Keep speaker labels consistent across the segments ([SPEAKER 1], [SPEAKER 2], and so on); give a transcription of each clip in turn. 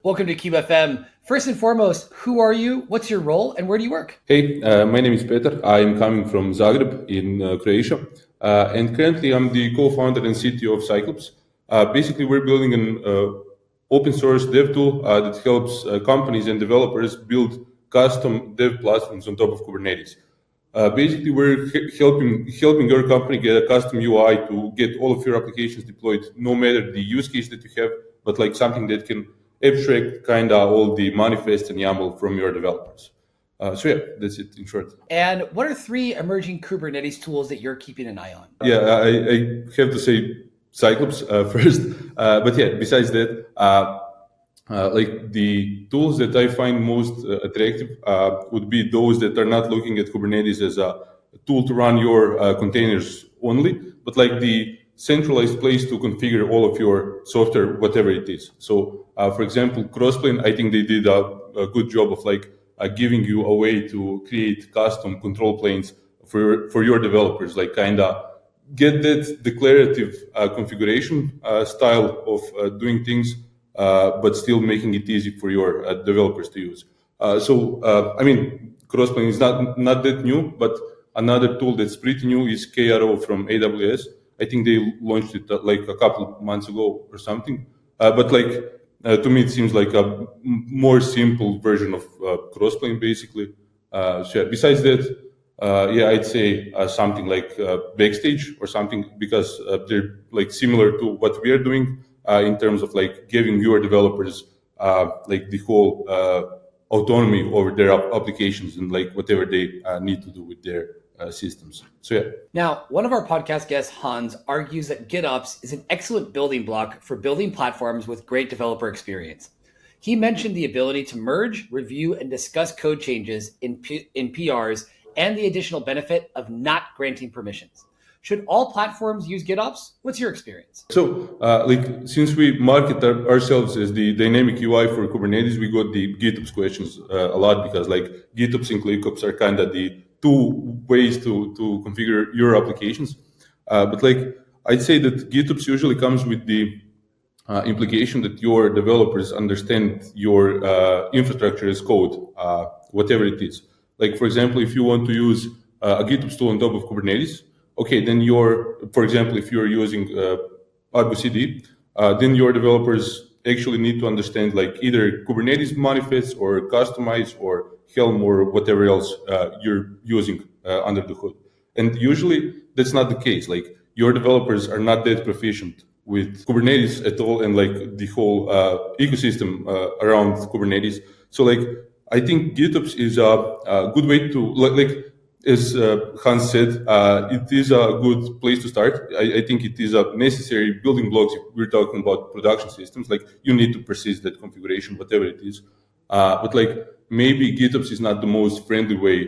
[SPEAKER 1] Welcome to Cube FM. First and foremost, who are you? What's your role, and where do you work?
[SPEAKER 2] Hey, my name is Petar. I am coming from Zagreb in Croatia, and currently I'm the co-founder and CTO of Cyclops. Basically, we're building an open source dev tool that helps companies and developers build custom dev platforms on top of Kubernetes. Basically, we're helping your company get a custom UI to get all of your applications deployed, no matter the use case that you have, but like something that can abstract kind of all the manifest and YAML from your developers. So yeah, that's it in short.
[SPEAKER 1] And what are 3 emerging Kubernetes tools that you're keeping an eye on?
[SPEAKER 2] Yeah, I have to say Cyclops first, but yeah, besides that, like the tools that I find most attractive would be those that are not looking at Kubernetes as a tool to run your containers only, but like the centralized place to configure all of your software, whatever it is. So, for example, Crossplane, I think they did a good job of like giving you a way to create custom control planes for your developers, like kind of get that declarative configuration style of doing things, but still making it easy for your developers to use. I mean, Crossplane is not that new, but another tool that's pretty new is KRO from AWS. I think they launched it like a couple of months ago or something. But like to me, it seems like a more simple version of Crossplane, basically. So yeah, besides that, yeah, I'd say something like Backstage or something, because they're like similar to what we are doing in terms of like giving your developers like the whole autonomy over their applications and like whatever they need to do with their systems. So yeah.
[SPEAKER 1] Now, one of our podcast guests, Hans, argues that GitOps is an excellent building block for building platforms with great developer experience. He mentioned the ability to merge, review, and discuss code changes in PRs and the additional benefit of not granting permissions. Should all platforms use GitOps? What's your experience?
[SPEAKER 2] So, like, since we market ourselves as the dynamic UI for Kubernetes, we got the GitOps questions a lot, because like GitOps and ClickOps are kind of the 2 ways to configure your applications. But like, I'd say that GitOps usually comes with the implication that your developers understand your infrastructure as code, whatever it is. Like, for example, if you want to use a GitOps tool on top of Kubernetes, okay, then for example, if you're using Argo CD, then your developers actually need to understand like either Kubernetes manifests or Kustomize or Helm or whatever else you're using under the hood. And usually that's not the case. Like, your developers are not that proficient with Kubernetes at all, and like the whole ecosystem around Kubernetes. So like, I think GitOps is a good way to like as Hans said, it is a good place to start. I think it is a necessary building blocks if we're talking about production systems. Like, you need to persist that configuration, whatever it is. But like, maybe GitOps is not the most friendly way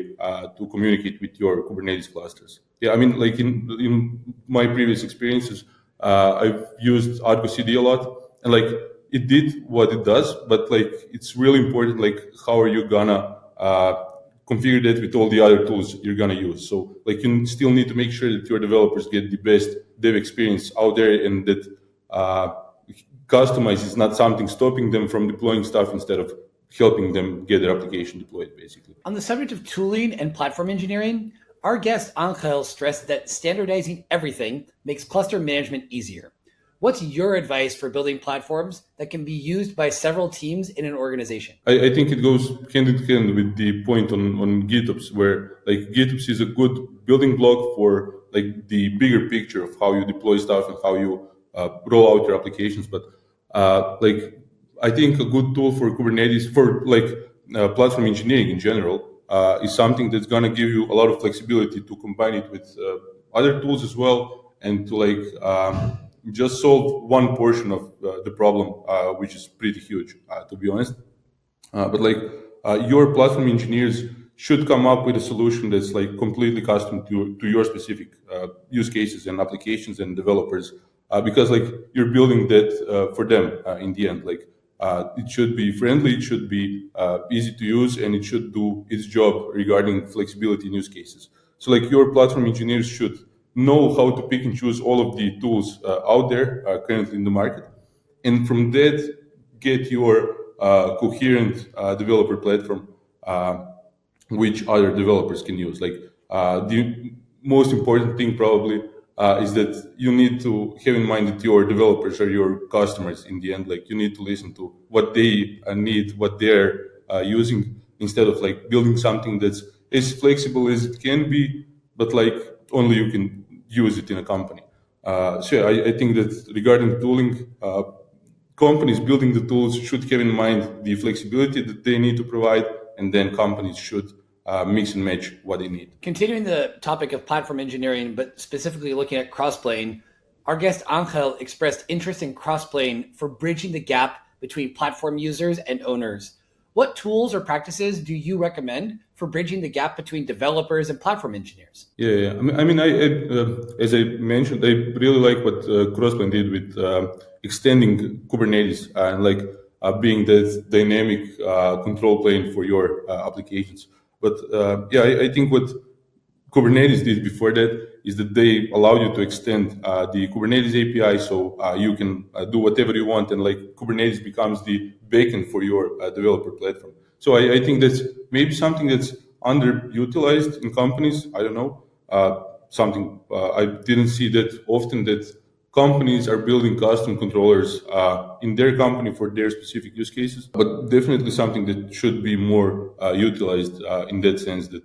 [SPEAKER 2] to communicate with your Kubernetes clusters. Yeah, I mean, like in my previous experiences, I've used Argo CD a lot, and like it did what it does, but like it's really important, like how are you gonna configure that with all the other tools you're gonna use. So like, you still need to make sure that your developers get the best dev experience out there, and that Kustomize is not something stopping them from deploying stuff instead of helping them get their application deployed, basically.
[SPEAKER 1] On the subject of tooling and platform engineering, our guest Angel stressed that standardizing everything makes cluster management easier. What's your advice for building platforms that can be used by several teams in an organization?
[SPEAKER 2] I think it goes hand in hand with the point on GitOps, where like GitOps is a good building block for like the bigger picture of how you deploy stuff and how you roll out your applications. But like, I think a good tool for Kubernetes, for like platform engineering in general, is something that's going to give you a lot of flexibility to combine it with other tools as well, and to like just solve one portion of the problem, which is pretty huge, to be honest. But like, your platform engineers should come up with a solution that's like completely custom to your specific use cases and applications and developers, because like, you're building that for them in the end. Like, it should be friendly, it should be easy to use, and it should do its job regarding flexibility in use cases. So like, your platform engineers should know how to pick and choose all of the tools out there currently in the market, and from that get your coherent developer platform which other developers can use. Like the most important thing probably is that you need to have in mind that your developers are your customers in the end. Like you need to listen to what they need, what they're using, instead of like building something that's as flexible as it can be, but like only you can use it in a company. I think that regarding tooling, companies building the tools should have in mind the flexibility that they need to provide, and then companies should mix and match what they need.
[SPEAKER 1] Continuing the topic of platform engineering, but specifically looking at crossplane, our guest Angel expressed interest in crossplane for bridging the gap between platform users and owners. What tools or practices do you recommend for bridging the gap between developers and platform engineers?
[SPEAKER 2] Yeah. As I mentioned, I really like what Crossplane did with extending Kubernetes and like being the dynamic control plane for your applications. But I think what Kubernetes did before that is that they allow you to extend the Kubernetes API, so you can do whatever you want, and like Kubernetes becomes the backend for your developer platform. So I think that's maybe something that's underutilized in companies. I don't know, something I didn't see that often, that companies are building custom controllers in their company for their specific use cases, but definitely something that should be more utilized in that sense, that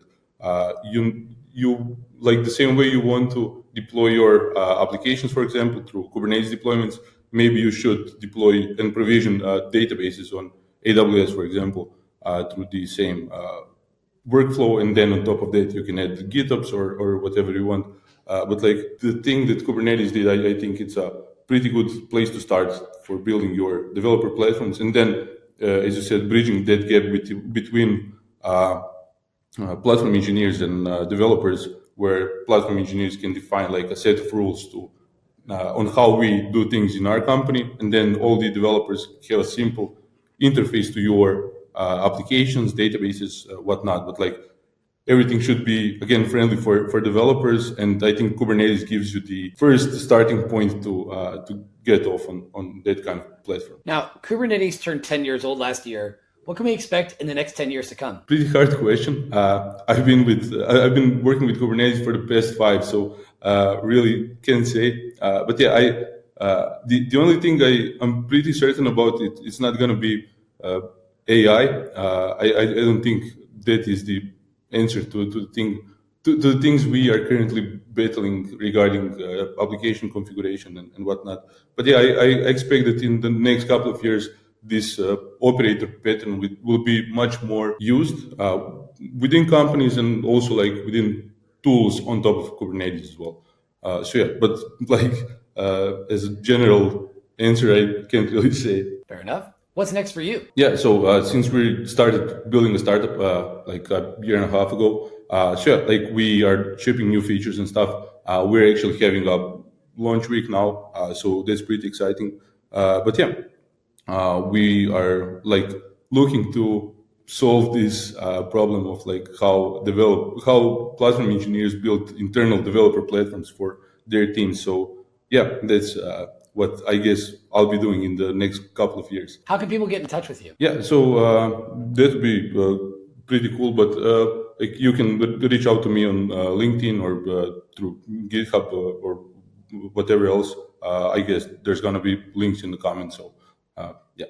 [SPEAKER 2] you like the same way you want to deploy your applications, for example, through Kubernetes deployments, maybe you should deploy and provision databases on AWS, for example, through the same workflow, and then on top of that you can add GitOps or whatever you want. But like the thing that Kubernetes did, I think it's a pretty good place to start for building your developer platforms, and then as you said, bridging that gap between platform engineers and developers, where platform engineers can define like a set of rules to on how we do things in our company, and then all the developers have a simple interface to your applications, databases, whatnot. But like everything should be again friendly for developers, and I think Kubernetes gives you the first starting point to get off on that kind of platform.
[SPEAKER 1] Now, Kubernetes turned 10 years old last year. What can we expect in the next 10 years to come?
[SPEAKER 2] Pretty hard question. I've been working with Kubernetes for the past 5, so really can't say. But yeah, the only thing I'm pretty certain about it's not going to be AI. I don't think that is the answer to the things we are currently battling regarding application configuration and whatnot. But yeah, I expect that in the next couple of years, this operator pattern will be much more used within companies, and also like within tools on top of Kubernetes as well. But like as a general answer, I can't really say.
[SPEAKER 1] Fair enough. What's next for you?
[SPEAKER 2] Yeah, so since we started building a startup like a year and a half ago, like we are shipping new features and stuff. We're actually having a launch week now, so that's pretty exciting. But yeah. We are like looking to solve this problem of like how platform engineers build internal developer platforms for their teams. So yeah, that's what I guess I'll be doing in the next couple of years.
[SPEAKER 1] How can people get in touch with you?
[SPEAKER 2] Yeah, so that would be pretty cool. But like you can reach out to me on LinkedIn or through GitHub or whatever else. I guess there's gonna be links in the comments. So. Yeah.